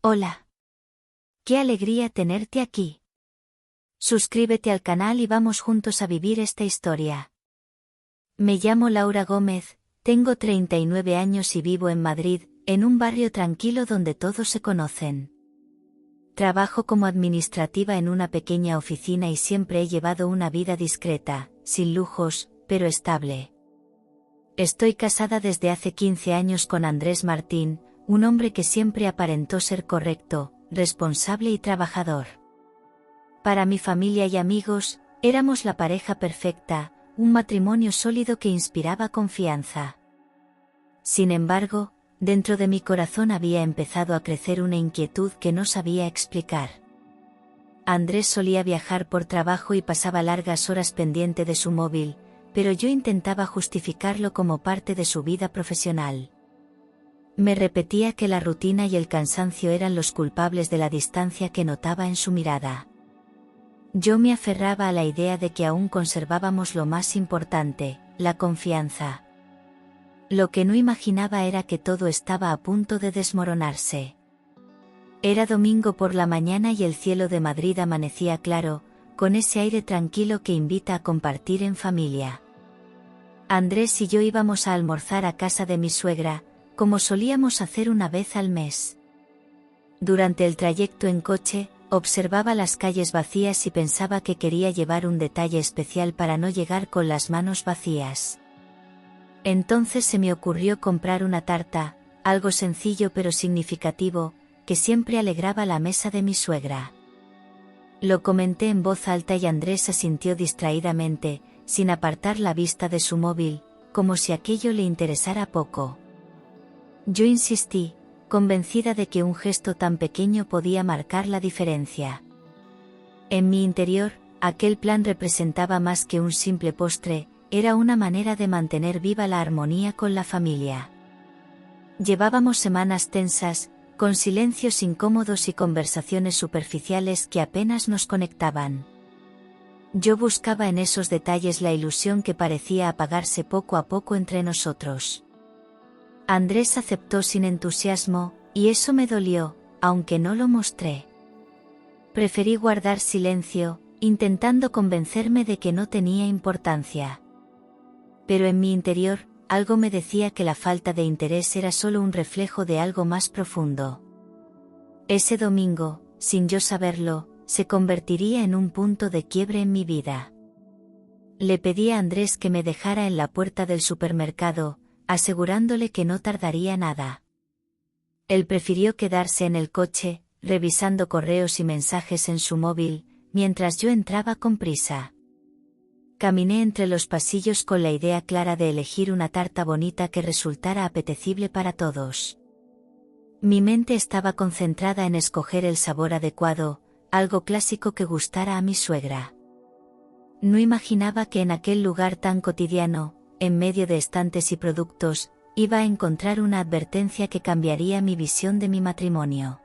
Hola. Qué alegría tenerte aquí. Suscríbete al canal y vamos juntos a vivir esta historia. Me llamo Laura Gómez, tengo 39 años y vivo en Madrid, en un barrio tranquilo donde todos se conocen. Trabajo como administrativa en una pequeña oficina y siempre he llevado una vida discreta, sin lujos, pero estable. Estoy casada desde hace 15 años con Andrés Martín, un hombre que siempre aparentó ser correcto, responsable y trabajador. Para mi familia y amigos, éramos la pareja perfecta, un matrimonio sólido que inspiraba confianza. Sin embargo, dentro de mi corazón había empezado a crecer una inquietud que no sabía explicar. Andrés solía viajar por trabajo y pasaba largas horas pendiente de su móvil, pero yo intentaba justificarlo como parte de su vida profesional. Me repetía que la rutina y el cansancio eran los culpables de la distancia que notaba en su mirada. Yo me aferraba a la idea de que aún conservábamos lo más importante, la confianza. Lo que no imaginaba era que todo estaba a punto de desmoronarse. Era domingo por la mañana y el cielo de Madrid amanecía claro, con ese aire tranquilo que invita a compartir en familia. Andrés y yo íbamos a almorzar a casa de mi suegra, como solíamos hacer una vez al mes. Durante el trayecto en coche, observaba las calles vacías y pensaba que quería llevar un detalle especial para no llegar con las manos vacías. Entonces se me ocurrió comprar una tarta, algo sencillo pero significativo, que siempre alegraba la mesa de mi suegra. Lo comenté en voz alta y Andrés asintió distraídamente, sin apartar la vista de su móvil, como si aquello le interesara poco. Yo insistí, convencida de que un gesto tan pequeño podía marcar la diferencia. En mi interior, aquel plan representaba más que un simple postre, era una manera de mantener viva la armonía con la familia. Llevábamos semanas tensas, con silencios incómodos y conversaciones superficiales que apenas nos conectaban. Yo buscaba en esos detalles la ilusión que parecía apagarse poco a poco entre nosotros. Andrés aceptó sin entusiasmo, y eso me dolió, aunque no lo mostré. Preferí guardar silencio, intentando convencerme de que no tenía importancia. Pero en mi interior, algo me decía que la falta de interés era solo un reflejo de algo más profundo. Ese domingo, sin yo saberlo, se convertiría en un punto de quiebre en mi vida. Le pedí a Andrés que me dejara en la puerta del supermercado, asegurándole que no tardaría nada. Él prefirió quedarse en el coche, revisando correos y mensajes en su móvil, mientras yo entraba con prisa. Caminé entre los pasillos con la idea clara de elegir una tarta bonita que resultara apetecible para todos. Mi mente estaba concentrada en escoger el sabor adecuado, algo clásico que gustara a mi suegra. No imaginaba que en aquel lugar tan cotidiano, en medio de estantes y productos, iba a encontrar una advertencia que cambiaría mi visión de mi matrimonio.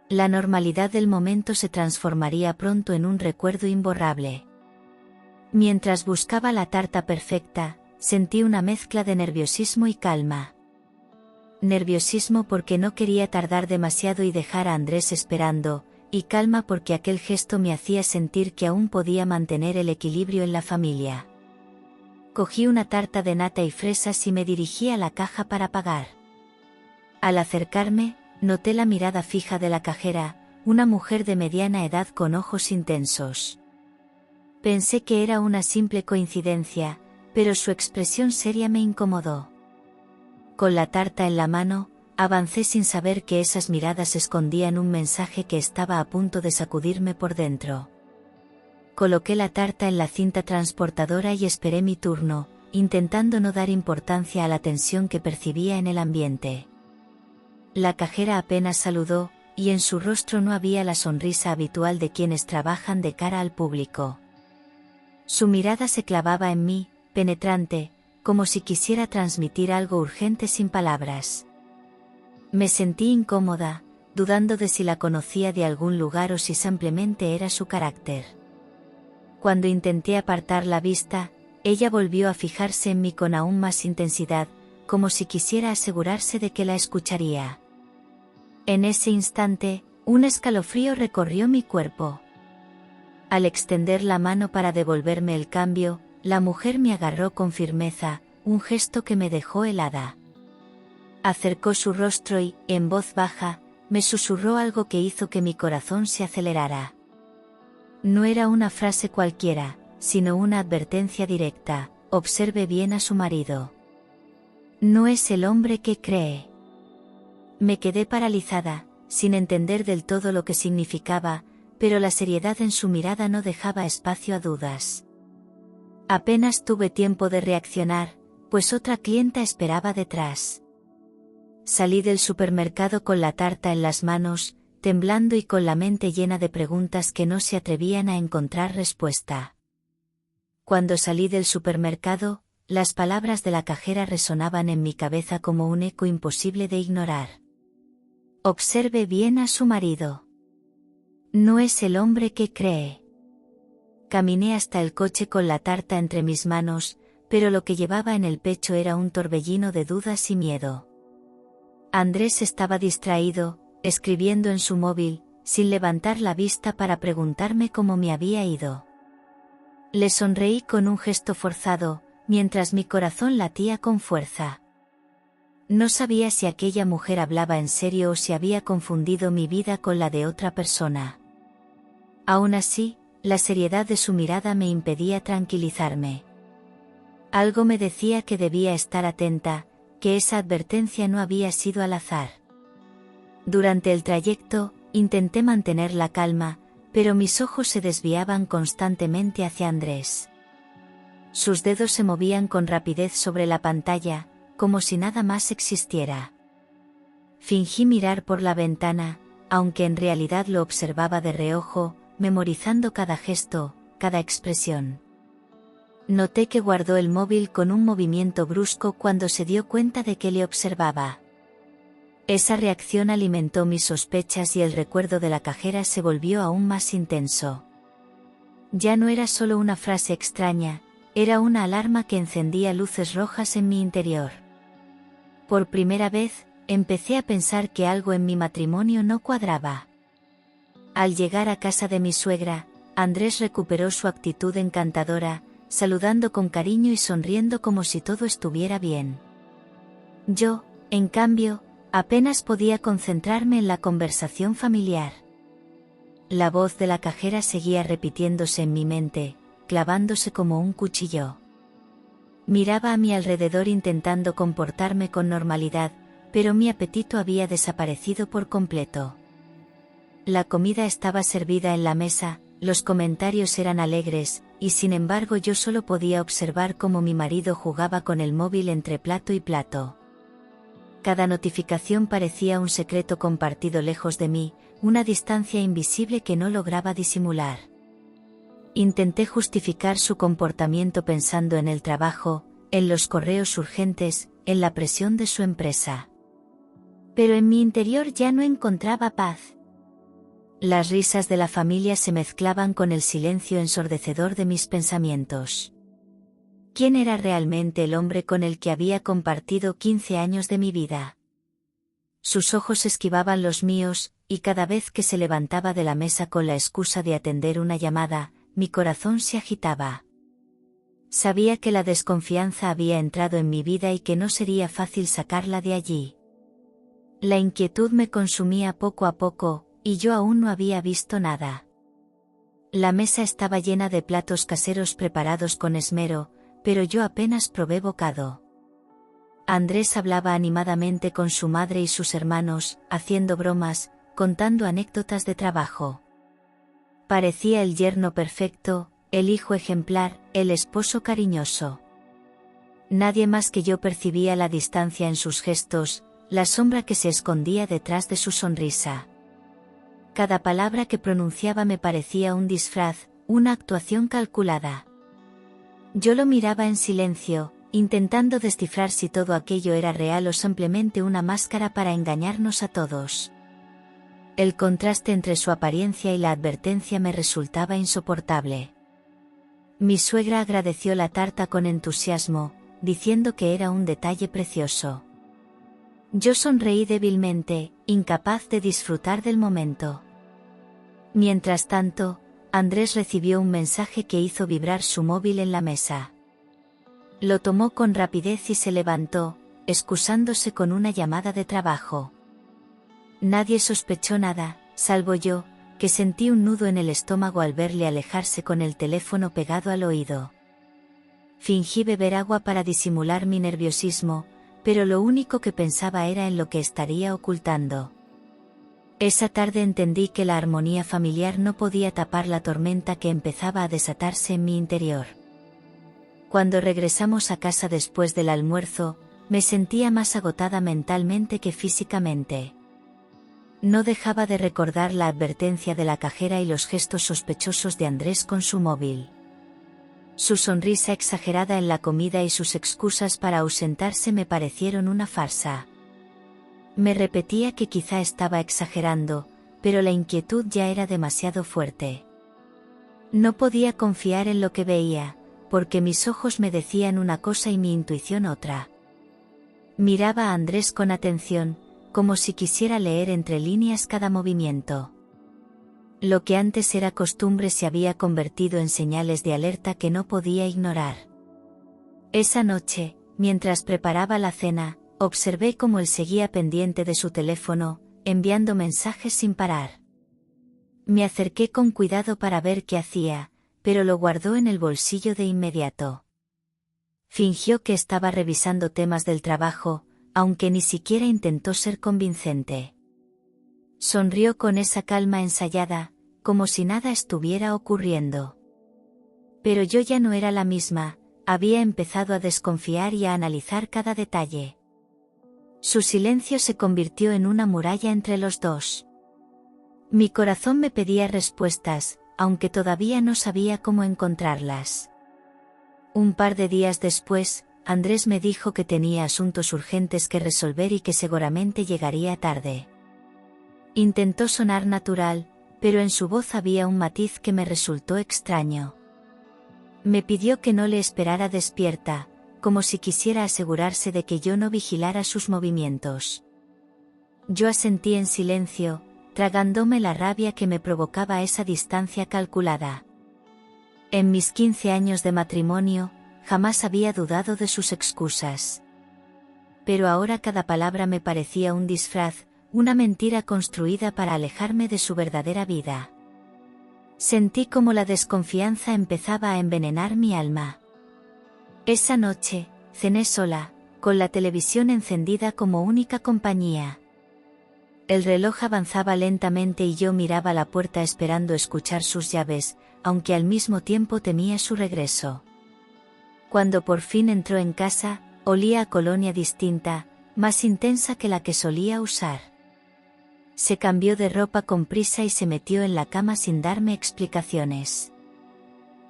La normalidad del momento se transformaría pronto en un recuerdo imborrable. Mientras buscaba la tarta perfecta, sentí una mezcla de nerviosismo y calma. Nerviosismo porque no quería tardar demasiado y dejar a Andrés esperando, y calma porque aquel gesto me hacía sentir que aún podía mantener el equilibrio en la familia. Cogí una tarta de nata y fresas y me dirigí a la caja para pagar. Al acercarme, noté la mirada fija de la cajera, una mujer de mediana edad con ojos intensos. Pensé que era una simple coincidencia, pero su expresión seria me incomodó. Con la tarta en la mano, avancé sin saber que esas miradas escondían un mensaje que estaba a punto de sacudirme por dentro. Coloqué la tarta en la cinta transportadora y esperé mi turno, intentando no dar importancia a la tensión que percibía en el ambiente. La cajera apenas saludó, y en su rostro no había la sonrisa habitual de quienes trabajan de cara al público. Su mirada se clavaba en mí, penetrante, como si quisiera transmitir algo urgente sin palabras. Me sentí incómoda, dudando de si la conocía de algún lugar o si simplemente era su carácter. Cuando intenté apartar la vista, ella volvió a fijarse en mí con aún más intensidad, como si quisiera asegurarse de que la escucharía. En ese instante, un escalofrío recorrió mi cuerpo. Al extender la mano para devolverme el cambio, la mujer me agarró con firmeza, un gesto que me dejó helada. Acercó su rostro y, en voz baja, me susurró algo que hizo que mi corazón se acelerara. No era una frase cualquiera, sino una advertencia directa: observe bien a su marido. No es el hombre que cree. Me quedé paralizada, sin entender del todo lo que significaba, pero la seriedad en su mirada no dejaba espacio a dudas. Apenas tuve tiempo de reaccionar, pues otra clienta esperaba detrás. Salí del supermercado con la tarta en las manos, temblando y con la mente llena de preguntas que no se atrevían a encontrar respuesta. Cuando salí del supermercado, las palabras de la cajera resonaban en mi cabeza como un eco imposible de ignorar. Observe bien a su marido. No es el hombre que cree. Caminé hasta el coche con la tarta entre mis manos, pero lo que llevaba en el pecho era un torbellino de dudas y miedo. Andrés estaba distraído, escribiendo en su móvil, sin levantar la vista para preguntarme cómo me había ido. Le sonreí con un gesto forzado, mientras mi corazón latía con fuerza. No sabía si aquella mujer hablaba en serio o si había confundido mi vida con la de otra persona. Aún así, la seriedad de su mirada me impedía tranquilizarme. Algo me decía que debía estar atenta, que esa advertencia no había sido al azar. Durante el trayecto, intenté mantener la calma, pero mis ojos se desviaban constantemente hacia Andrés. Sus dedos se movían con rapidez sobre la pantalla, como si nada más existiera. Fingí mirar por la ventana, aunque en realidad lo observaba de reojo, memorizando cada gesto, cada expresión. Noté que guardó el móvil con un movimiento brusco cuando se dio cuenta de que le observaba. Esa reacción alimentó mis sospechas y el recuerdo de la cajera se volvió aún más intenso. Ya no era solo una frase extraña, era una alarma que encendía luces rojas en mi interior. Por primera vez, empecé a pensar que algo en mi matrimonio no cuadraba. Al llegar a casa de mi suegra, Andrés recuperó su actitud encantadora, saludando con cariño y sonriendo como si todo estuviera bien. Yo, en cambio, apenas podía concentrarme en la conversación familiar. La voz de la cajera seguía repitiéndose en mi mente, clavándose como un cuchillo. Miraba a mi alrededor intentando comportarme con normalidad, pero mi apetito había desaparecido por completo. La comida estaba servida en la mesa, los comentarios eran alegres, y sin embargo yo solo podía observar cómo mi marido jugaba con el móvil entre plato y plato. Cada notificación parecía un secreto compartido lejos de mí, una distancia invisible que no lograba disimular. Intenté justificar su comportamiento pensando en el trabajo, en los correos urgentes, en la presión de su empresa. Pero en mi interior ya no encontraba paz. Las risas de la familia se mezclaban con el silencio ensordecedor de mis pensamientos. ¿Quién era realmente el hombre con el que había compartido 15 años de mi vida? Sus ojos esquivaban los míos, y cada vez que se levantaba de la mesa con la excusa de atender una llamada, mi corazón se agitaba. Sabía que la desconfianza había entrado en mi vida y que no sería fácil sacarla de allí. La inquietud me consumía poco a poco, y yo aún no había visto nada. La mesa estaba llena de platos caseros preparados con esmero, pero yo apenas probé bocado. Andrés hablaba animadamente con su madre y sus hermanos, haciendo bromas, contando anécdotas de trabajo. Parecía el yerno perfecto, el hijo ejemplar, el esposo cariñoso. Nadie más que yo percibía la distancia en sus gestos, la sombra que se escondía detrás de su sonrisa. Cada palabra que pronunciaba me parecía un disfraz, una actuación calculada. Yo lo miraba en silencio, intentando descifrar si todo aquello era real o simplemente una máscara para engañarnos a todos. El contraste entre su apariencia y la advertencia me resultaba insoportable. Mi suegra agradeció la tarta con entusiasmo, diciendo que era un detalle precioso. Yo sonreí débilmente, incapaz de disfrutar del momento. Mientras tanto, Andrés recibió un mensaje que hizo vibrar su móvil en la mesa. Lo tomó con rapidez y se levantó, excusándose con una llamada de trabajo. Nadie sospechó nada, salvo yo, que sentí un nudo en el estómago al verle alejarse con el teléfono pegado al oído. Fingí beber agua para disimular mi nerviosismo, pero lo único que pensaba era en lo que estaría ocultando. Esa tarde entendí que la armonía familiar no podía tapar la tormenta que empezaba a desatarse en mi interior. Cuando regresamos a casa después del almuerzo, me sentía más agotada mentalmente que físicamente. No dejaba de recordar la advertencia de la cajera y los gestos sospechosos de Andrés con su móvil. Su sonrisa exagerada en la comida y sus excusas para ausentarse me parecieron una farsa. Me repetía que quizá estaba exagerando, pero la inquietud ya era demasiado fuerte. No podía confiar en lo que veía, porque mis ojos me decían una cosa y mi intuición otra. Miraba a Andrés con atención, como si quisiera leer entre líneas cada movimiento. Lo que antes era costumbre se había convertido en señales de alerta que no podía ignorar. Esa noche, mientras preparaba la cena, observé cómo él seguía pendiente de su teléfono, enviando mensajes sin parar. Me acerqué con cuidado para ver qué hacía, pero lo guardó en el bolsillo de inmediato. Fingió que estaba revisando temas del trabajo, aunque ni siquiera intentó ser convincente. Sonrió con esa calma ensayada, como si nada estuviera ocurriendo. Pero yo ya no era la misma, había empezado a desconfiar y a analizar cada detalle. Su silencio se convirtió en una muralla entre los dos. Mi corazón me pedía respuestas, aunque todavía no sabía cómo encontrarlas. Un par de días después, Andrés me dijo que tenía asuntos urgentes que resolver y que seguramente llegaría tarde. Intentó sonar natural, pero en su voz había un matiz que me resultó extraño. Me pidió que no le esperara despierta, como si quisiera asegurarse de que yo no vigilara sus movimientos. Yo asentí en silencio, tragándome la rabia que me provocaba esa distancia calculada. En mis 15 años de matrimonio, jamás había dudado de sus excusas. Pero ahora cada palabra me parecía un disfraz, una mentira construida para alejarme de su verdadera vida. Sentí como la desconfianza empezaba a envenenar mi alma. Esa noche, cené sola, con la televisión encendida como única compañía. El reloj avanzaba lentamente y yo miraba la puerta esperando escuchar sus llaves, aunque al mismo tiempo temía su regreso. Cuando por fin entró en casa, olía a colonia distinta, más intensa que la que solía usar. Se cambió de ropa con prisa y se metió en la cama sin darme explicaciones.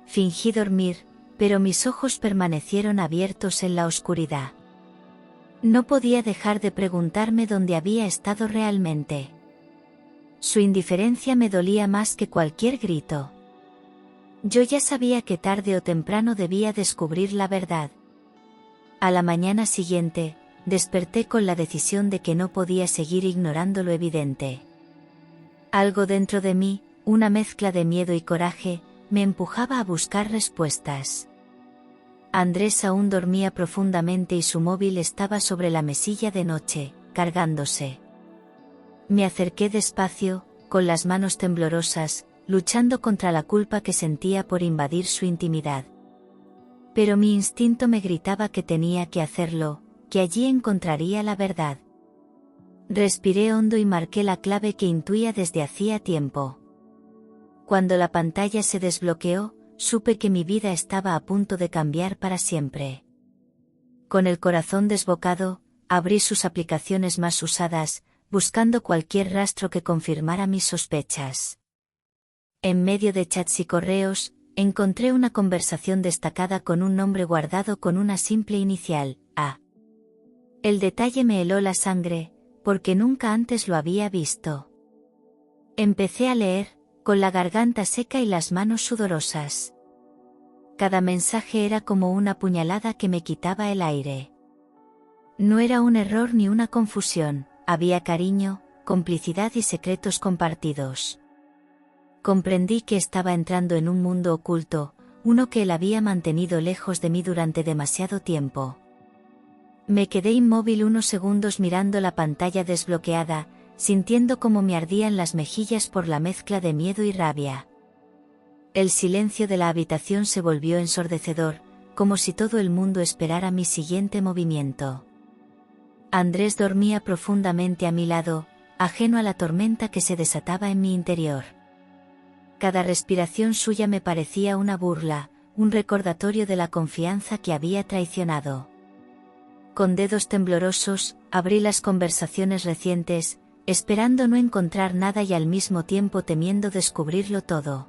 Fingí dormir, pero mis ojos permanecieron abiertos en la oscuridad. No podía dejar de preguntarme dónde había estado realmente. Su indiferencia me dolía más que cualquier grito. Yo ya sabía que tarde o temprano debía descubrir la verdad. A la mañana siguiente, desperté con la decisión de que no podía seguir ignorando lo evidente. Algo dentro de mí, una mezcla de miedo y coraje, me empujaba a buscar respuestas. Andrés aún dormía profundamente y su móvil estaba sobre la mesilla de noche, cargándose. Me acerqué despacio, con las manos temblorosas, luchando contra la culpa que sentía por invadir su intimidad. Pero mi instinto me gritaba que tenía que hacerlo, que allí encontraría la verdad. Respiré hondo y marqué la clave que intuía desde hacía tiempo. Cuando la pantalla se desbloqueó, supe que mi vida estaba a punto de cambiar para siempre. Con el corazón desbocado, abrí sus aplicaciones más usadas, buscando cualquier rastro que confirmara mis sospechas. En medio de chats y correos, encontré una conversación destacada con un nombre guardado con una simple inicial, A. El detalle me heló la sangre, porque nunca antes lo había visto. Empecé a leer, con la garganta seca y las manos sudorosas. Cada mensaje era como una puñalada que me quitaba el aire. No era un error ni una confusión, había cariño, complicidad y secretos compartidos. Comprendí que estaba entrando en un mundo oculto, uno que él había mantenido lejos de mí durante demasiado tiempo. Me quedé inmóvil unos segundos mirando la pantalla desbloqueada, sintiendo cómo me ardían las mejillas por la mezcla de miedo y rabia. El silencio de la habitación se volvió ensordecedor, como si todo el mundo esperara mi siguiente movimiento. Andrés dormía profundamente a mi lado, ajeno a la tormenta que se desataba en mi interior. Cada respiración suya me parecía una burla, un recordatorio de la confianza que había traicionado. Con dedos temblorosos, abrí las conversaciones recientes, esperando no encontrar nada y al mismo tiempo temiendo descubrirlo todo.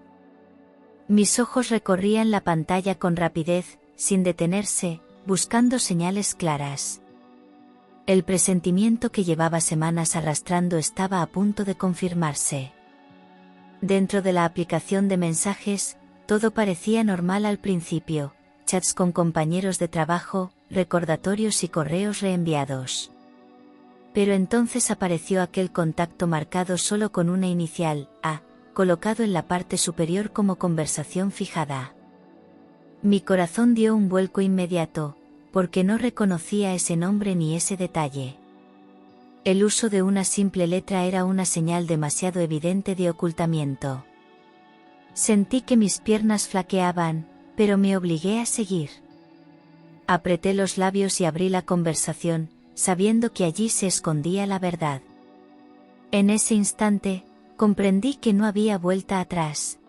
Mis ojos recorrían la pantalla con rapidez, sin detenerse, buscando señales claras. El presentimiento que llevaba semanas arrastrando estaba a punto de confirmarse. Dentro de la aplicación de mensajes, todo parecía normal al principio, chats con compañeros de trabajo, recordatorios y correos reenviados. Pero entonces apareció aquel contacto marcado solo con una inicial, A, colocado en la parte superior como conversación fijada. Mi corazón dio un vuelco inmediato, porque no reconocía ese nombre ni ese detalle. El uso de una simple letra era una señal demasiado evidente de ocultamiento. Sentí que mis piernas flaqueaban, pero me obligué a seguir. Apreté los labios y abrí la conversación, sabiendo que allí se escondía la verdad. En ese instante, comprendí que no había vuelta atrás.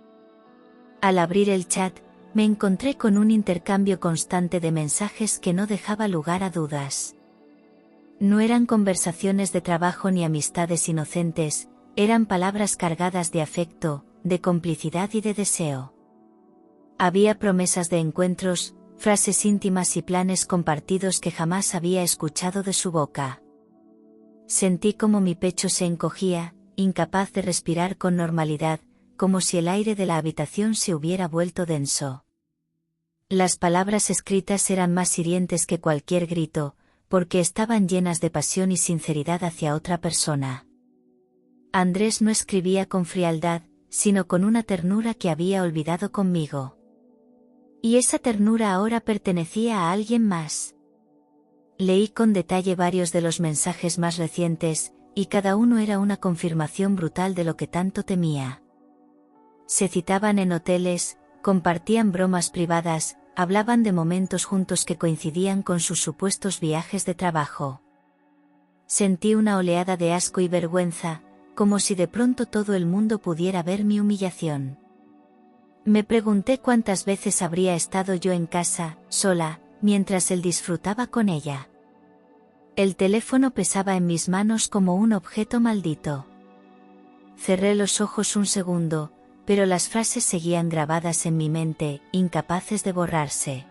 Al abrir el chat, me encontré con un intercambio constante de mensajes que no dejaba lugar a dudas. No eran conversaciones de trabajo ni amistades inocentes, eran palabras cargadas de afecto, de complicidad y de deseo. Había promesas de encuentros, frases íntimas y planes compartidos que jamás había escuchado de su boca. Sentí como mi pecho se encogía, incapaz de respirar con normalidad, como si el aire de la habitación se hubiera vuelto denso. Las palabras escritas eran más hirientes que cualquier grito, porque estaban llenas de pasión y sinceridad hacia otra persona. Andrés no escribía con frialdad, sino con una ternura que había olvidado conmigo. Y esa ternura ahora pertenecía a alguien más. Leí con detalle varios de los mensajes más recientes, y cada uno era una confirmación brutal de lo que tanto temía. Se citaban en hoteles, compartían bromas privadas, hablaban de momentos juntos que coincidían con sus supuestos viajes de trabajo. Sentí una oleada de asco y vergüenza, como si de pronto todo el mundo pudiera ver mi humillación. Me pregunté cuántas veces habría estado yo en casa, sola, mientras él disfrutaba con ella. El teléfono pesaba en mis manos como un objeto maldito. Cerré los ojos un segundo, pero las frases seguían grabadas en mi mente, incapaces de borrarse.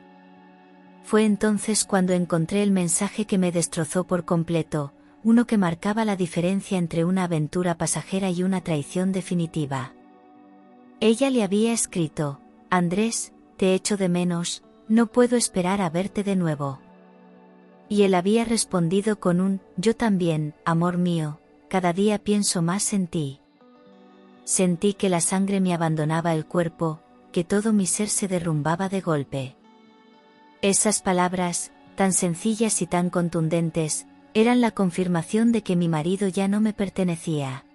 Fue entonces cuando encontré el mensaje que me destrozó por completo, uno que marcaba la diferencia entre una aventura pasajera y una traición definitiva. Ella le había escrito: Andrés, te echo de menos, no puedo esperar a verte de nuevo. Y él había respondido con un: yo también, amor mío, cada día pienso más en ti. Sentí que la sangre me abandonaba el cuerpo, que todo mi ser se derrumbaba de golpe. Esas palabras, tan sencillas y tan contundentes, eran la confirmación de que mi marido ya no me pertenecía.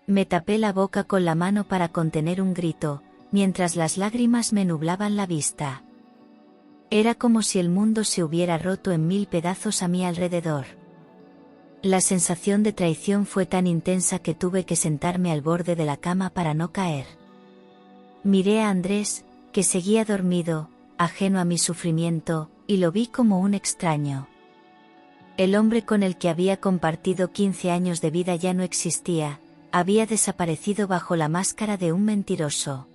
Me tapé la boca con la mano para contener un grito, mientras las lágrimas me nublaban la vista. Era como si el mundo se hubiera roto en mil pedazos a mi alrededor. La sensación de traición fue tan intensa que tuve que sentarme al borde de la cama para no caer. Miré a Andrés, que seguía dormido, ajeno a mi sufrimiento, y lo vi como un extraño. El hombre con el que había compartido 15 años de vida ya no existía, había desaparecido bajo la máscara de un mentiroso.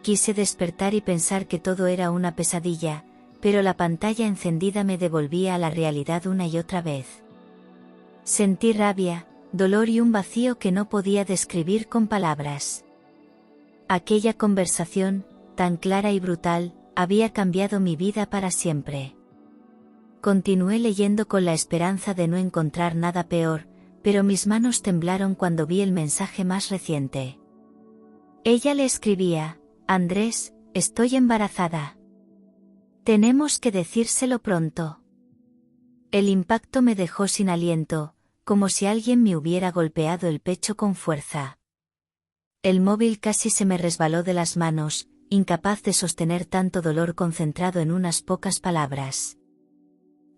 Quise despertar y pensar que todo era una pesadilla, pero la pantalla encendida me devolvía a la realidad una y otra vez. Sentí rabia, dolor y un vacío que no podía describir con palabras. Aquella conversación, tan clara y brutal, había cambiado mi vida para siempre. Continué leyendo con la esperanza de no encontrar nada peor, pero mis manos temblaron cuando vi el mensaje más reciente. Ella le escribía: Andrés, estoy embarazada. Tenemos que decírselo pronto. El impacto me dejó sin aliento, como si alguien me hubiera golpeado el pecho con fuerza. El móvil casi se me resbaló de las manos, incapaz de sostener tanto dolor concentrado en unas pocas palabras.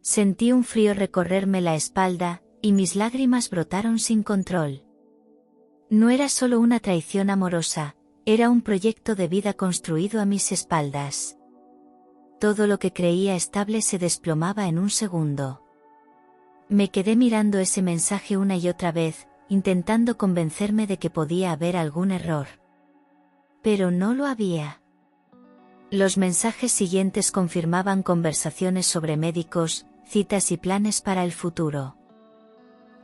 Sentí un frío recorrerme la espalda, y mis lágrimas brotaron sin control. No era solo una traición amorosa, era un proyecto de vida construido a mis espaldas. Todo lo que creía estable se desplomaba en un segundo. Me quedé mirando ese mensaje una y otra vez, intentando convencerme de que podía haber algún error. Pero no lo había. Los mensajes siguientes confirmaban conversaciones sobre médicos, citas y planes para el futuro.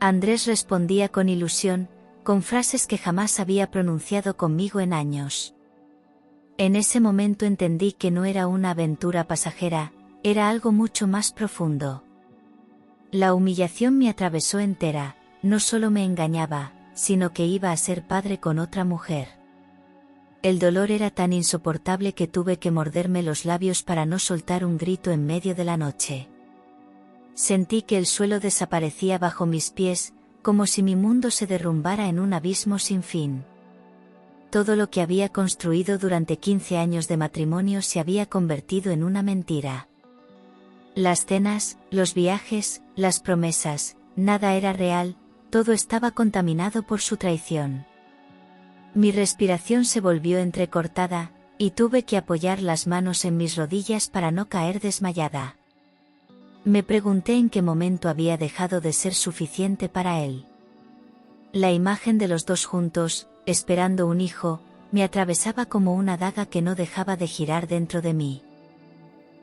Andrés respondía con ilusión, con frases que jamás había pronunciado conmigo en años. En ese momento entendí que no era una aventura pasajera, era algo mucho más profundo. La humillación me atravesó entera, no solo me engañaba, sino que iba a ser padre con otra mujer. El dolor era tan insoportable que tuve que morderme los labios para no soltar un grito en medio de la noche. Sentí que el suelo desaparecía bajo mis pies, como si mi mundo se derrumbara en un abismo sin fin. Todo lo que había construido durante 15 años de matrimonio se había convertido en una mentira. Las cenas, los viajes, las promesas, nada era real, todo estaba contaminado por su traición. Mi respiración se volvió entrecortada, y tuve que apoyar las manos en mis rodillas para no caer desmayada. Me pregunté en qué momento había dejado de ser suficiente para él. La imagen de los dos juntos, esperando un hijo, me atravesaba como una daga que no dejaba de girar dentro de mí.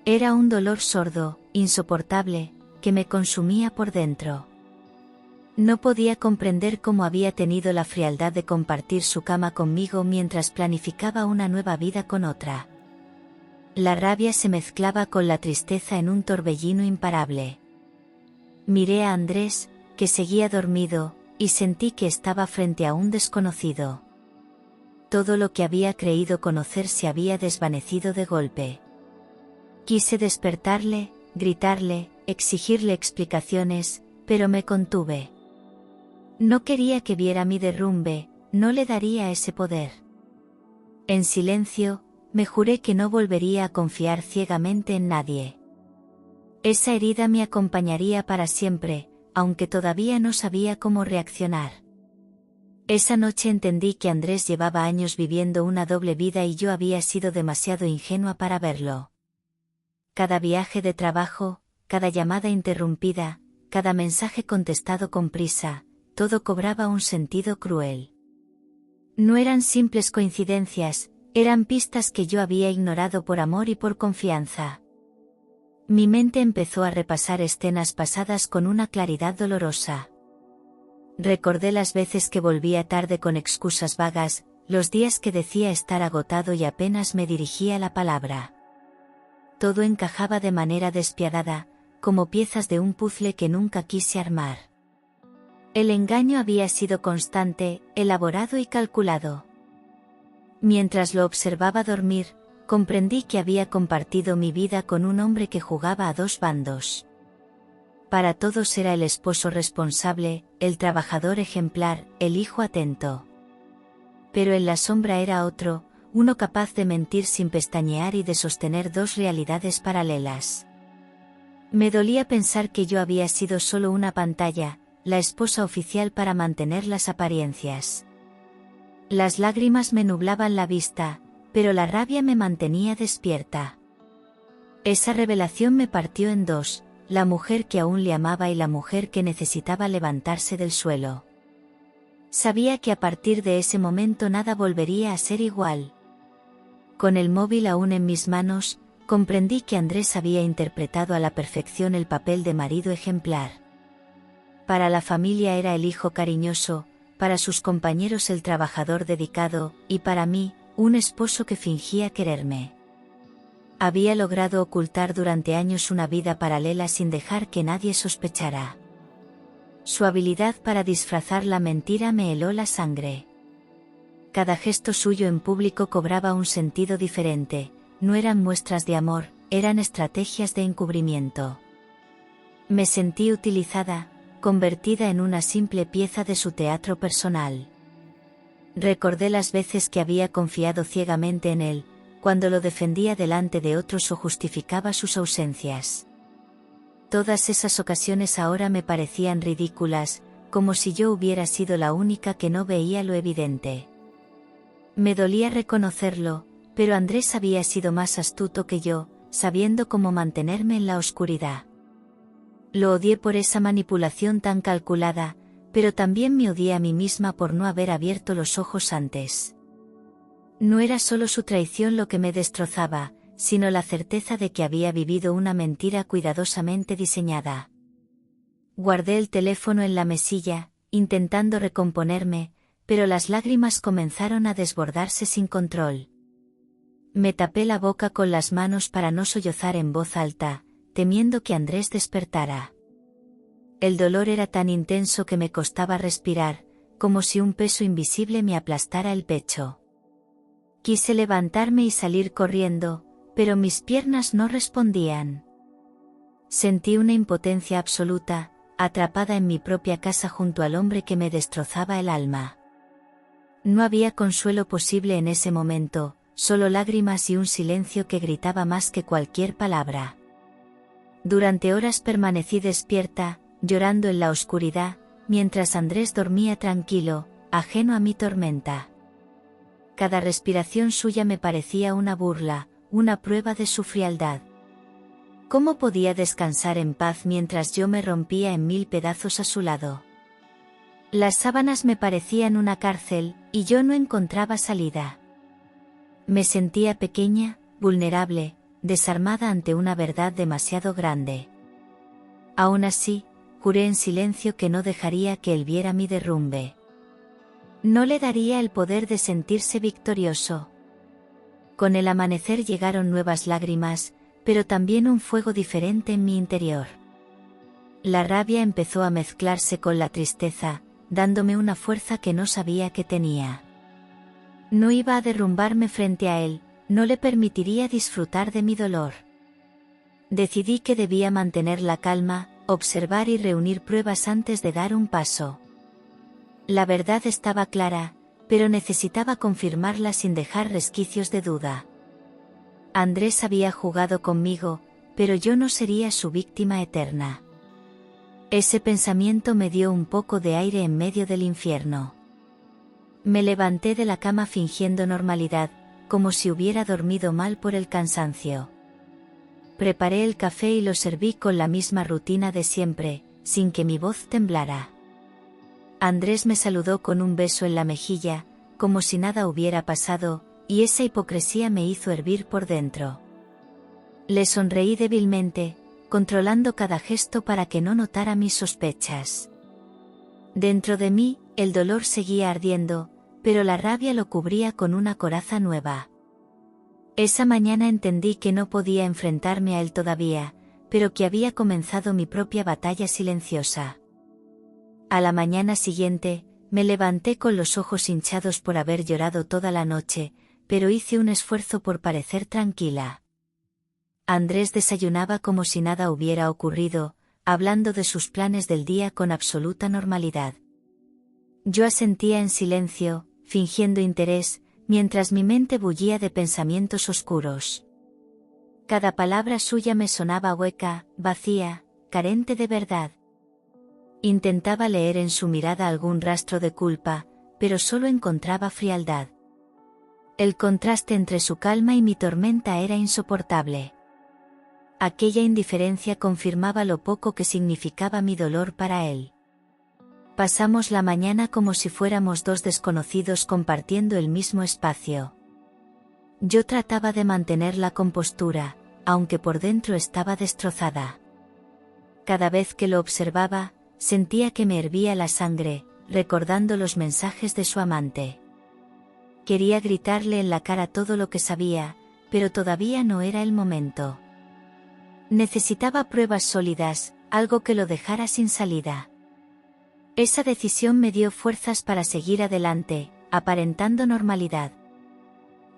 Era un dolor sordo, insoportable, que me consumía por dentro. No podía comprender cómo había tenido la frialdad de compartir su cama conmigo mientras planificaba una nueva vida con otra. La rabia se mezclaba con la tristeza en un torbellino imparable. Miré a Andrés, que seguía dormido, y sentí que estaba frente a un desconocido. Todo lo que había creído conocer se había desvanecido de golpe. Quise despertarle, gritarle, exigirle explicaciones, pero me contuve. No quería que viera mi derrumbe, no le daría ese poder. En silencio, me juré que no volvería a confiar ciegamente en nadie. Esa herida me acompañaría para siempre, aunque todavía no sabía cómo reaccionar. Esa noche entendí que Andrés llevaba años viviendo una doble vida y yo había sido demasiado ingenua para verlo. Cada viaje de trabajo, cada llamada interrumpida, cada mensaje contestado con prisa, todo cobraba un sentido cruel. No eran simples coincidencias, eran pistas que yo había ignorado por amor y por confianza. Mi mente empezó a repasar escenas pasadas con una claridad dolorosa. Recordé las veces que volvía tarde con excusas vagas, los días que decía estar agotado y apenas me dirigía la palabra. Todo encajaba de manera despiadada, como piezas de un puzzle que nunca quise armar. El engaño había sido constante, elaborado y calculado. Mientras lo observaba dormir, comprendí que había compartido mi vida con un hombre que jugaba a dos bandos. Para todos era el esposo responsable, el trabajador ejemplar, el hijo atento. Pero en la sombra era otro, uno capaz de mentir sin pestañear y de sostener dos realidades paralelas. Me dolía pensar que yo había sido solo una pantalla, la esposa oficial para mantener las apariencias. Las lágrimas me nublaban la vista, pero la rabia me mantenía despierta. Esa revelación me partió en dos, la mujer que aún le amaba y la mujer que necesitaba levantarse del suelo. Sabía que a partir de ese momento nada volvería a ser igual. Con el móvil aún en mis manos, comprendí que Andrés había interpretado a la perfección el papel de marido ejemplar. Para la familia era el hijo cariñoso, para sus compañeros el trabajador dedicado, y para mí, un esposo que fingía quererme. Había logrado ocultar durante años una vida paralela sin dejar que nadie sospechara. Su habilidad para disfrazar la mentira me heló la sangre. Cada gesto suyo en público cobraba un sentido diferente, no eran muestras de amor, eran estrategias de encubrimiento. Me sentí utilizada, convertida en una simple pieza de su teatro personal. Recordé las veces que había confiado ciegamente en él, cuando lo defendía delante de otros o justificaba sus ausencias. Todas esas ocasiones ahora me parecían ridículas, como si yo hubiera sido la única que no veía lo evidente. Me dolía reconocerlo, pero Andrés había sido más astuto que yo, sabiendo cómo mantenerme en la oscuridad. Lo odié por esa manipulación tan calculada, pero también me odié a mí misma por no haber abierto los ojos antes. No era solo su traición lo que me destrozaba, sino la certeza de que había vivido una mentira cuidadosamente diseñada. Guardé el teléfono en la mesilla, intentando recomponerme, pero las lágrimas comenzaron a desbordarse sin control. Me tapé la boca con las manos para no sollozar en voz alta, temiendo que Andrés despertara. El dolor era tan intenso que me costaba respirar, como si un peso invisible me aplastara el pecho. Quise levantarme y salir corriendo, pero mis piernas no respondían. Sentí una impotencia absoluta, atrapada en mi propia casa junto al hombre que me destrozaba el alma. No había consuelo posible en ese momento, solo lágrimas y un silencio que gritaba más que cualquier palabra. Durante horas permanecí despierta, llorando en la oscuridad, mientras Andrés dormía tranquilo, ajeno a mi tormenta. Cada respiración suya me parecía una burla, una prueba de su frialdad. ¿Cómo podía descansar en paz mientras yo me rompía en mil pedazos a su lado? Las sábanas me parecían una cárcel, y yo no encontraba salida. Me sentía pequeña, vulnerable, desarmada ante una verdad demasiado grande. Aún así, juré en silencio que no dejaría que él viera mi derrumbe. No le daría el poder de sentirse victorioso. Con el amanecer llegaron nuevas lágrimas, pero también un fuego diferente en mi interior. La rabia empezó a mezclarse con la tristeza, dándome una fuerza que no sabía que tenía. No iba a derrumbarme frente a él, no le permitiría disfrutar de mi dolor. Decidí que debía mantener la calma, observar y reunir pruebas antes de dar un paso. La verdad estaba clara, pero necesitaba confirmarla sin dejar resquicios de duda. Andrés había jugado conmigo, pero yo no sería su víctima eterna. Ese pensamiento me dio un poco de aire en medio del infierno. Me levanté de la cama fingiendo normalidad, como si hubiera dormido mal por el cansancio. Preparé el café y lo serví con la misma rutina de siempre, sin que mi voz temblara. Andrés me saludó con un beso en la mejilla, como si nada hubiera pasado, y esa hipocresía me hizo hervir por dentro. Le sonreí débilmente, controlando cada gesto para que no notara mis sospechas. Dentro de mí, el dolor seguía ardiendo, pero la rabia lo cubría con una coraza nueva. Esa mañana entendí que no podía enfrentarme a él todavía, pero que había comenzado mi propia batalla silenciosa. A la mañana siguiente, me levanté con los ojos hinchados por haber llorado toda la noche, pero hice un esfuerzo por parecer tranquila. Andrés desayunaba como si nada hubiera ocurrido, hablando de sus planes del día con absoluta normalidad. Yo asentía en silencio, fingiendo interés, mientras mi mente bullía de pensamientos oscuros. Cada palabra suya me sonaba hueca, vacía, carente de verdad. Intentaba leer en su mirada algún rastro de culpa, pero solo encontraba frialdad. El contraste entre su calma y mi tormenta era insoportable. Aquella indiferencia confirmaba lo poco que significaba mi dolor para él. Pasamos la mañana como si fuéramos dos desconocidos compartiendo el mismo espacio. Yo trataba de mantener la compostura, aunque por dentro estaba destrozada. Cada vez que lo observaba, sentía que me hervía la sangre, recordando los mensajes de su amante. Quería gritarle en la cara todo lo que sabía, pero todavía no era el momento. Necesitaba pruebas sólidas, algo que lo dejara sin salida. Esa decisión me dio fuerzas para seguir adelante, aparentando normalidad.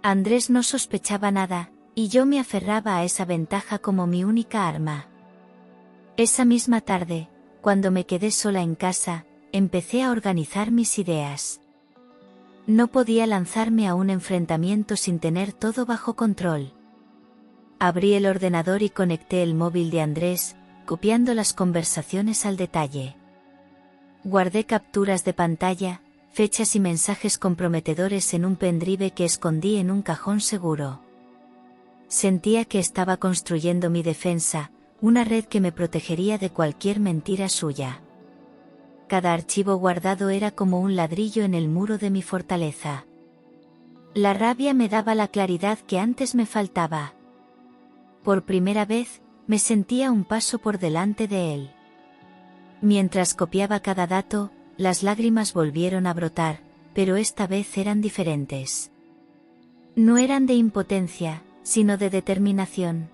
Andrés no sospechaba nada, y yo me aferraba a esa ventaja como mi única arma. Esa misma tarde, cuando me quedé sola en casa, empecé a organizar mis ideas. No podía lanzarme a un enfrentamiento sin tener todo bajo control. Abrí el ordenador y conecté el móvil de Andrés, copiando las conversaciones al detalle. Guardé capturas de pantalla, fechas y mensajes comprometedores en un pendrive que escondí en un cajón seguro. Sentía que estaba construyendo mi defensa, una red que me protegería de cualquier mentira suya. Cada archivo guardado era como un ladrillo en el muro de mi fortaleza. La rabia me daba la claridad que antes me faltaba. Por primera vez, me sentía un paso por delante de él. Mientras copiaba cada dato, las lágrimas volvieron a brotar, pero esta vez eran diferentes. No eran de impotencia, sino de determinación.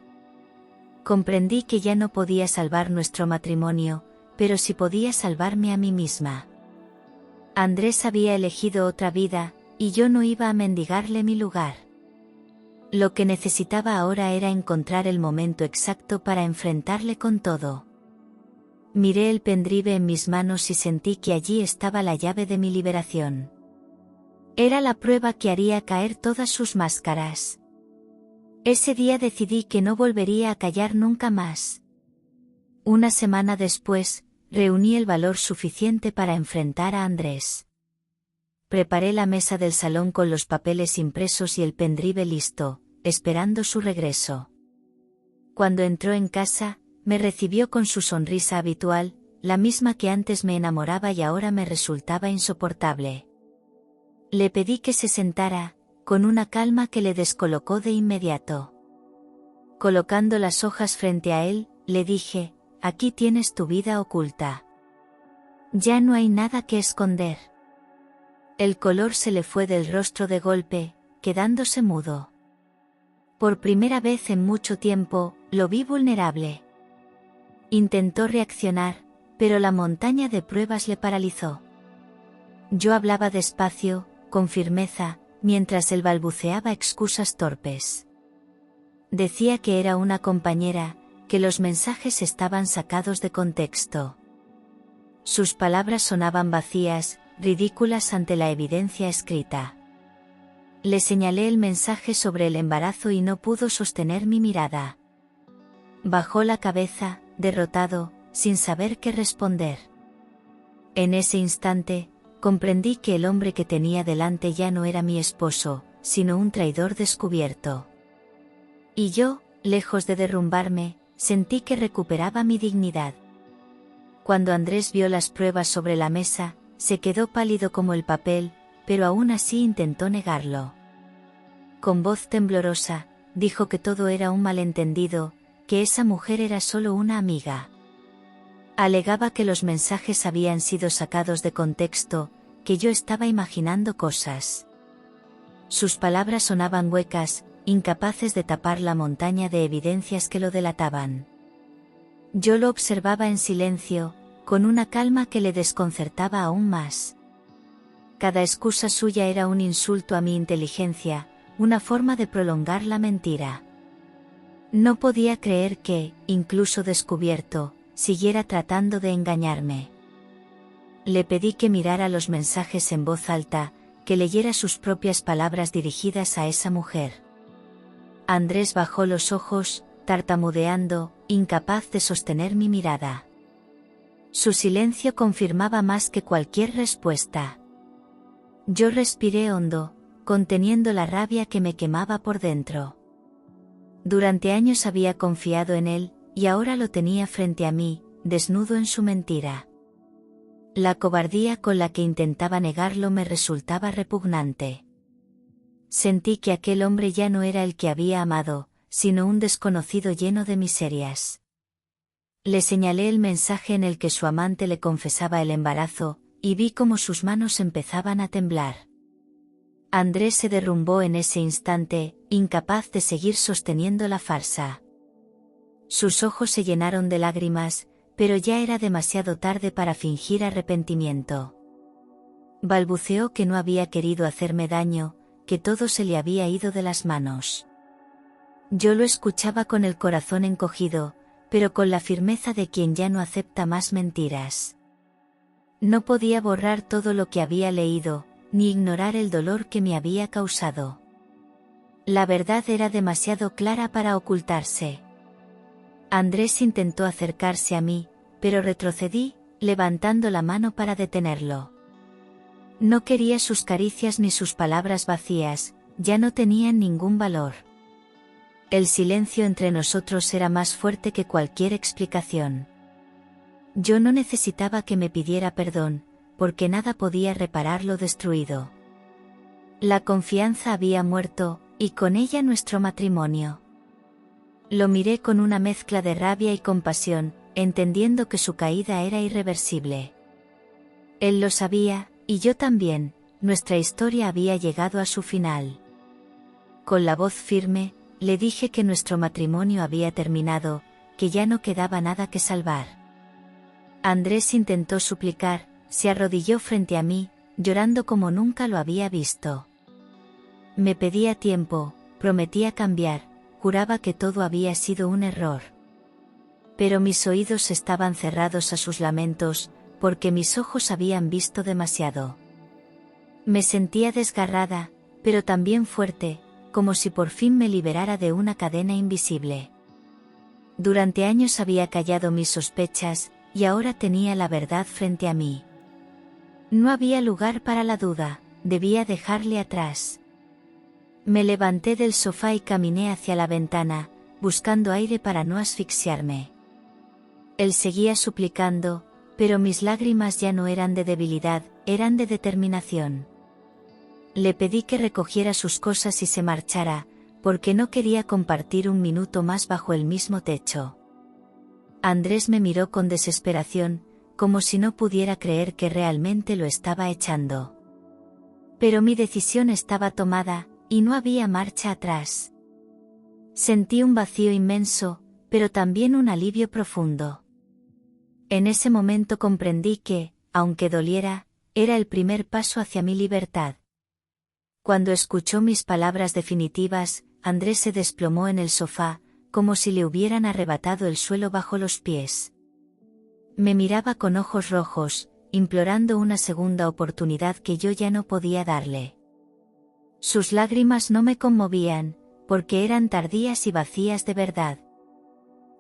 Comprendí que ya no podía salvar nuestro matrimonio, pero sí podía salvarme a mí misma. Andrés había elegido otra vida, y yo no iba a mendigarle mi lugar. Lo que necesitaba ahora era encontrar el momento exacto para enfrentarle con todo. Miré el pendrive en mis manos y sentí que allí estaba la llave de mi liberación. Era la prueba que haría caer todas sus máscaras. Ese día decidí que no volvería a callar nunca más. Una semana después, reuní el valor suficiente para enfrentar a Andrés. Preparé la mesa del salón con los papeles impresos y el pendrive listo, esperando su regreso. Cuando entró en casa, me recibió con su sonrisa habitual, la misma que antes me enamoraba y ahora me resultaba insoportable. Le pedí que se sentara, con una calma que le descolocó de inmediato. Colocando las hojas frente a él, le dije: aquí tienes tu vida oculta. Ya no hay nada que esconder. El color se le fue del rostro de golpe, quedándose mudo. Por primera vez en mucho tiempo, lo vi vulnerable. Intentó reaccionar, pero la montaña de pruebas le paralizó. Yo hablaba despacio, con firmeza, mientras él balbuceaba excusas torpes. Decía que era una compañera, que los mensajes estaban sacados de contexto. Sus palabras sonaban vacías, ridículas ante la evidencia escrita. Le señalé el mensaje sobre el embarazo y no pudo sostener mi mirada. Bajó la cabeza, derrotado, sin saber qué responder. En ese instante, comprendí que el hombre que tenía delante ya no era mi esposo, sino un traidor descubierto. Y yo, lejos de derrumbarme, sentí que recuperaba mi dignidad. Cuando Andrés vio las pruebas sobre la mesa, se quedó pálido como el papel, pero aún así intentó negarlo. Con voz temblorosa, dijo que todo era un malentendido, que esa mujer era solo una amiga. Alegaba que los mensajes habían sido sacados de contexto, que yo estaba imaginando cosas. Sus palabras sonaban huecas, incapaces de tapar la montaña de evidencias que lo delataban. Yo lo observaba en silencio, con una calma que le desconcertaba aún más. Cada excusa suya era un insulto a mi inteligencia, una forma de prolongar la mentira. No podía creer que, incluso descubierto, siguiera tratando de engañarme. Le pedí que mirara los mensajes en voz alta, que leyera sus propias palabras dirigidas a esa mujer. Andrés bajó los ojos, tartamudeando, incapaz de sostener mi mirada. Su silencio confirmaba más que cualquier respuesta. Yo respiré hondo, conteniendo la rabia que me quemaba por dentro. Durante años había confiado en él, y ahora lo tenía frente a mí, desnudo en su mentira. La cobardía con la que intentaba negarlo me resultaba repugnante. Sentí que aquel hombre ya no era el que había amado, sino un desconocido lleno de miserias. Le señalé el mensaje en el que su amante le confesaba el embarazo, y vi cómo sus manos empezaban a temblar. Andrés se derrumbó en ese instante, incapaz de seguir sosteniendo la farsa. Sus ojos se llenaron de lágrimas, pero ya era demasiado tarde para fingir arrepentimiento. Balbuceó que no había querido hacerme daño, que todo se le había ido de las manos. Yo lo escuchaba con el corazón encogido, pero con la firmeza de quien ya no acepta más mentiras. No podía borrar todo lo que había leído, ni ignorar el dolor que me había causado. La verdad era demasiado clara para ocultarse. Andrés intentó acercarse a mí, pero retrocedí, levantando la mano para detenerlo. No quería sus caricias ni sus palabras vacías, ya no tenían ningún valor. El silencio entre nosotros era más fuerte que cualquier explicación. Yo no necesitaba que me pidiera perdón, porque nada podía reparar lo destruido. La confianza había muerto, y con ella nuestro matrimonio. Lo miré con una mezcla de rabia y compasión, entendiendo que su caída era irreversible. Él lo sabía, y yo también, nuestra historia había llegado a su final. Con la voz firme, le dije que nuestro matrimonio había terminado, que ya no quedaba nada que salvar. Andrés intentó suplicar, se arrodilló frente a mí, llorando como nunca lo había visto. Me pedía tiempo, prometía cambiar, juraba que todo había sido un error. Pero mis oídos estaban cerrados a sus lamentos, porque mis ojos habían visto demasiado. Me sentía desgarrada, pero también fuerte, como si por fin me liberara de una cadena invisible. Durante años había callado mis sospechas, y ahora tenía la verdad frente a mí. No había lugar para la duda, debía dejarle atrás. Me levanté del sofá y caminé hacia la ventana, buscando aire para no asfixiarme. Él seguía suplicando, pero mis lágrimas ya no eran de debilidad, eran de determinación. Le pedí que recogiera sus cosas y se marchara, porque no quería compartir un minuto más bajo el mismo techo. Andrés me miró con desesperación, como si no pudiera creer que realmente lo estaba echando. Pero mi decisión estaba tomada, y no había marcha atrás. Sentí un vacío inmenso, pero también un alivio profundo. En ese momento comprendí que, aunque doliera, era el primer paso hacia mi libertad. Cuando escuchó mis palabras definitivas, Andrés se desplomó en el sofá, como si le hubieran arrebatado el suelo bajo los pies. Me miraba con ojos rojos, implorando una segunda oportunidad que yo ya no podía darle. Sus lágrimas no me conmovían, porque eran tardías y vacías de verdad.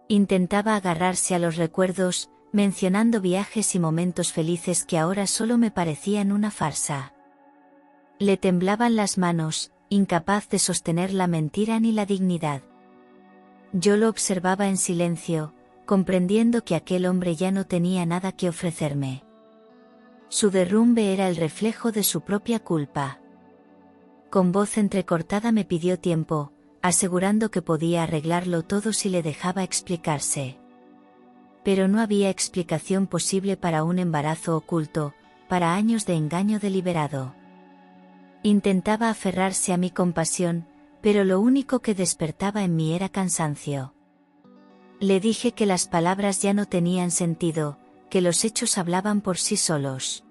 Intentaba agarrarse a los recuerdos, mencionando viajes y momentos felices que ahora solo me parecían una farsa. Le temblaban las manos, incapaz de sostener la mentira ni la dignidad. Yo lo observaba en silencio, comprendiendo que aquel hombre ya no tenía nada que ofrecerme. Su derrumbe era el reflejo de su propia culpa. Con voz entrecortada me pidió tiempo, asegurando que podía arreglarlo todo si le dejaba explicarse. Pero no había explicación posible para un embarazo oculto, para años de engaño deliberado. Intentaba aferrarse a mi compasión, pero lo único que despertaba en mí era cansancio. Le dije que las palabras ya no tenían sentido, que los hechos hablaban por sí solos.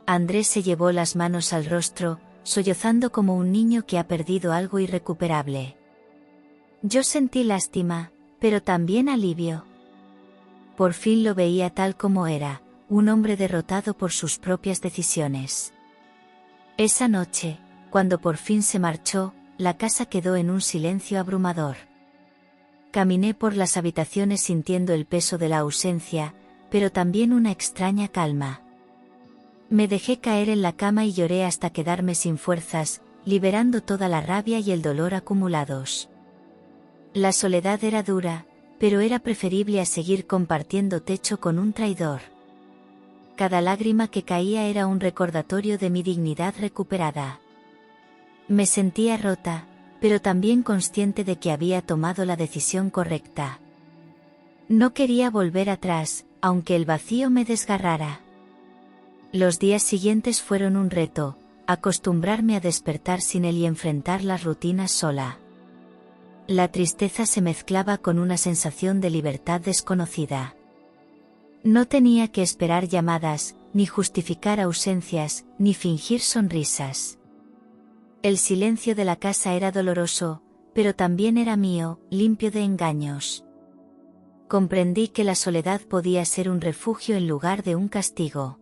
Andrés se llevó las manos al rostro, sollozando como un niño que ha perdido algo irrecuperable. Yo sentí lástima, pero también alivio. Por fin lo veía tal como era, un hombre derrotado por sus propias decisiones. Esa noche, cuando por fin se marchó, la casa quedó en un silencio abrumador. Caminé por las habitaciones sintiendo el peso de la ausencia, pero también una extraña calma. Me dejé caer en la cama y lloré hasta quedarme sin fuerzas, liberando toda la rabia y el dolor acumulados. La soledad era dura, pero era preferible a seguir compartiendo techo con un traidor. Cada lágrima que caía era un recordatorio de mi dignidad recuperada. Me sentía rota, pero también consciente de que había tomado la decisión correcta. No quería volver atrás, aunque el vacío me desgarrara. Los días siguientes fueron un reto, acostumbrarme a despertar sin él y enfrentar las rutinas sola. La tristeza se mezclaba con una sensación de libertad desconocida. No tenía que esperar llamadas, ni justificar ausencias, ni fingir sonrisas. El silencio de la casa era doloroso, pero también era mío, limpio de engaños. Comprendí que la soledad podía ser un refugio en lugar de un castigo.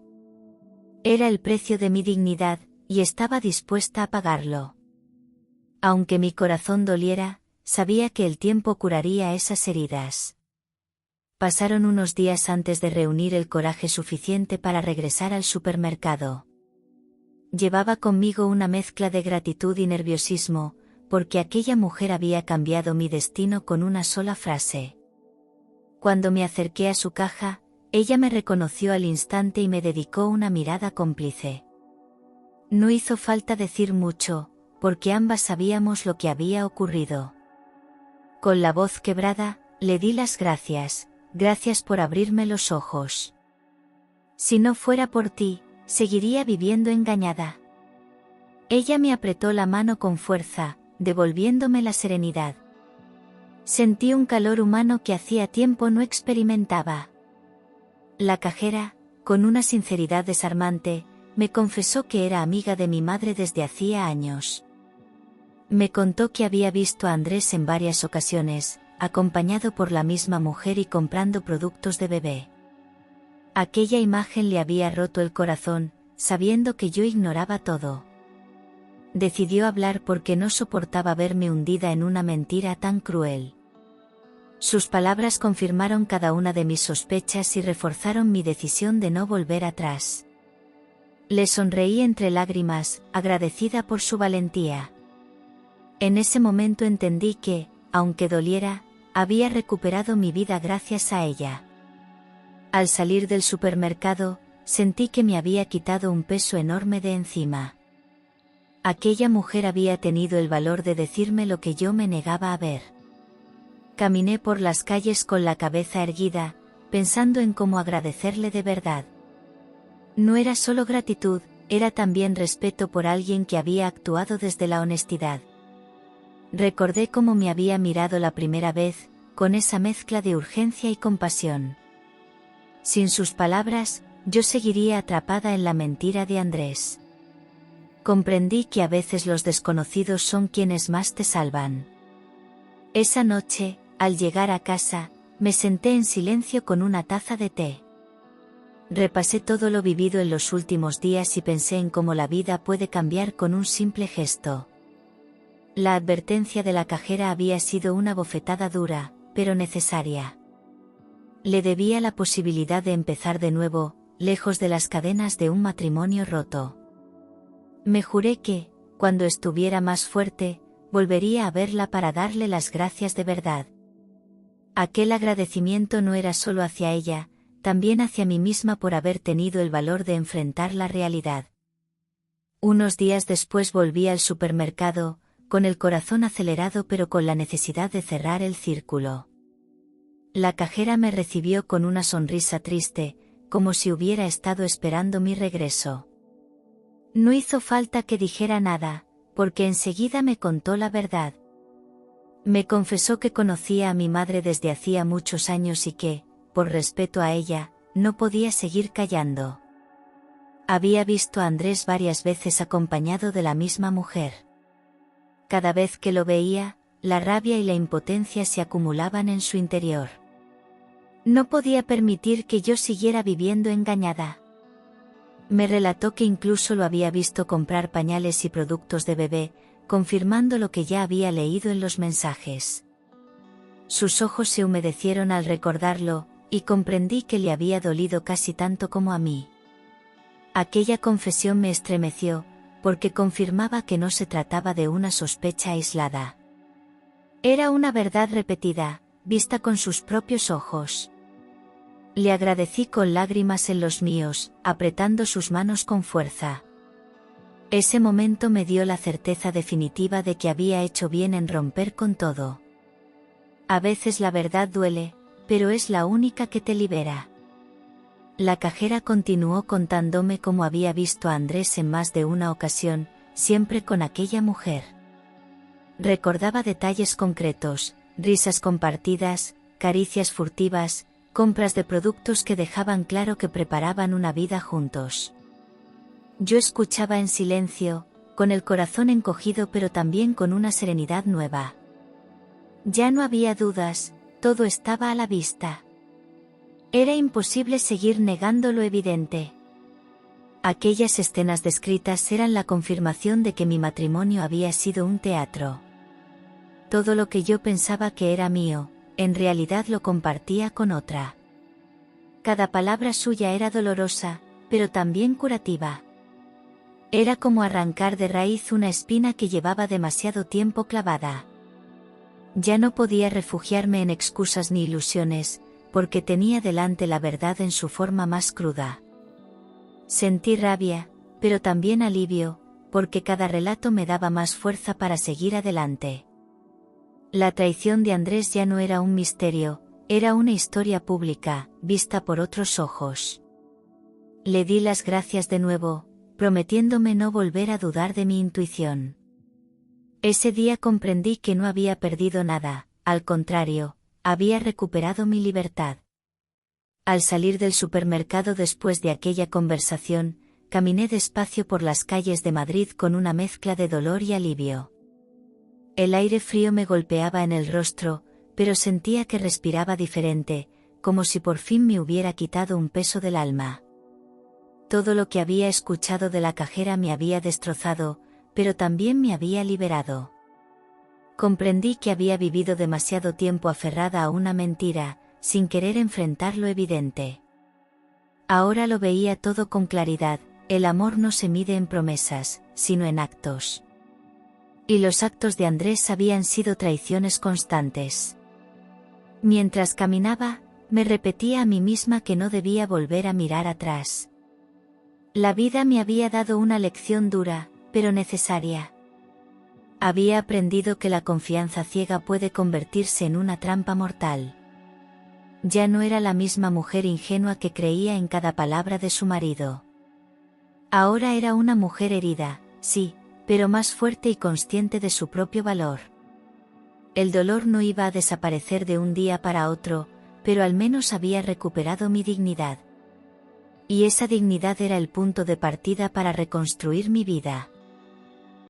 Era el precio de mi dignidad, y estaba dispuesta a pagarlo. Aunque mi corazón doliera, sabía que el tiempo curaría esas heridas. Pasaron unos días antes de reunir el coraje suficiente para regresar al supermercado. Llevaba conmigo una mezcla de gratitud y nerviosismo, porque aquella mujer había cambiado mi destino con una sola frase. Cuando me acerqué a su caja, ella me reconoció al instante y me dedicó una mirada cómplice. No hizo falta decir mucho, porque ambas sabíamos lo que había ocurrido. Con la voz quebrada, le di las gracias, gracias por abrirme los ojos. Si no fuera por ti, seguiría viviendo engañada. Ella me apretó la mano con fuerza, devolviéndome la serenidad. Sentí un calor humano que hacía tiempo no experimentaba. La cajera, con una sinceridad desarmante, me confesó que era amiga de mi madre desde hacía años. Me contó que había visto a Andrés en varias ocasiones, acompañado por la misma mujer y comprando productos de bebé. Aquella imagen le había roto el corazón, sabiendo que yo ignoraba todo. Decidió hablar porque no soportaba verme hundida en una mentira tan cruel. Sus palabras confirmaron cada una de mis sospechas y reforzaron mi decisión de no volver atrás. Le sonreí entre lágrimas, agradecida por su valentía. En ese momento entendí que, aunque doliera, había recuperado mi vida gracias a ella. Al salir del supermercado, sentí que me había quitado un peso enorme de encima. Aquella mujer había tenido el valor de decirme lo que yo me negaba a ver. Caminé por las calles con la cabeza erguida, pensando en cómo agradecerle de verdad. No era solo gratitud, era también respeto por alguien que había actuado desde la honestidad. Recordé cómo me había mirado la primera vez, con esa mezcla de urgencia y compasión. Sin sus palabras, yo seguiría atrapada en la mentira de Andrés. Comprendí que a veces los desconocidos son quienes más te salvan. Esa noche, al llegar a casa, me senté en silencio con una taza de té. Repasé todo lo vivido en los últimos días y pensé en cómo la vida puede cambiar con un simple gesto. La advertencia de la cajera había sido una bofetada dura, pero necesaria. Le debía la posibilidad de empezar de nuevo, lejos de las cadenas de un matrimonio roto. Me juré que, cuando estuviera más fuerte, volvería a verla para darle las gracias de verdad. Aquel agradecimiento no era solo hacia ella, también hacia mí misma por haber tenido el valor de enfrentar la realidad. Unos días después volví al supermercado, con el corazón acelerado pero con la necesidad de cerrar el círculo. La cajera me recibió con una sonrisa triste, como si hubiera estado esperando mi regreso. No hizo falta que dijera nada, porque enseguida me contó la verdad. Me confesó que conocía a mi madre desde hacía muchos años y que, por respeto a ella, no podía seguir callando. Había visto a Andrés varias veces acompañado de la misma mujer. Cada vez que lo veía, la rabia y la impotencia se acumulaban en su interior. No podía permitir que yo siguiera viviendo engañada. Me relató que incluso lo había visto comprar pañales y productos de bebé, confirmando lo que ya había leído en los mensajes. Sus ojos se humedecieron al recordarlo, y comprendí que le había dolido casi tanto como a mí. Aquella confesión me estremeció, porque confirmaba que no se trataba de una sospecha aislada. Era una verdad repetida, vista con sus propios ojos. Le agradecí con lágrimas en los míos, apretando sus manos con fuerza. Ese momento me dio la certeza definitiva de que había hecho bien en romper con todo. A veces la verdad duele, pero es la única que te libera. La cajera continuó contándome cómo había visto a Andrés en más de una ocasión, siempre con aquella mujer. Recordaba detalles concretos, risas compartidas, caricias furtivas, compras de productos que dejaban claro que preparaban una vida juntos. Yo escuchaba en silencio, con el corazón encogido pero también con una serenidad nueva. Ya no había dudas, todo estaba a la vista. Era imposible seguir negando lo evidente. Aquellas escenas descritas eran la confirmación de que mi matrimonio había sido un teatro. Todo lo que yo pensaba que era mío, en realidad lo compartía con otra. Cada palabra suya era dolorosa, pero también curativa. Era como arrancar de raíz una espina que llevaba demasiado tiempo clavada. Ya no podía refugiarme en excusas ni ilusiones, porque tenía delante la verdad en su forma más cruda. Sentí rabia, pero también alivio, porque cada relato me daba más fuerza para seguir adelante. La traición de Andrés ya no era un misterio, era una historia pública, vista por otros ojos. Le di las gracias de nuevo, prometiéndome no volver a dudar de mi intuición. Ese día comprendí que no había perdido nada, al contrario, había recuperado mi libertad. Al salir del supermercado después de aquella conversación, caminé despacio por las calles de Madrid con una mezcla de dolor y alivio. El aire frío me golpeaba en el rostro, pero sentía que respiraba diferente, como si por fin me hubiera quitado un peso del alma. Todo lo que había escuchado de la cajera me había destrozado, pero también me había liberado. Comprendí que había vivido demasiado tiempo aferrada a una mentira, sin querer enfrentar lo evidente. Ahora lo veía todo con claridad, el amor no se mide en promesas, sino en actos. Y los actos de Andrés habían sido traiciones constantes. Mientras caminaba, me repetía a mí misma que no debía volver a mirar atrás. La vida me había dado una lección dura, pero necesaria. Había aprendido que la confianza ciega puede convertirse en una trampa mortal. Ya no era la misma mujer ingenua que creía en cada palabra de su marido. Ahora era una mujer herida, sí, pero más fuerte y consciente de su propio valor. El dolor no iba a desaparecer de un día para otro, pero al menos había recuperado mi dignidad. Y esa dignidad era el punto de partida para reconstruir mi vida.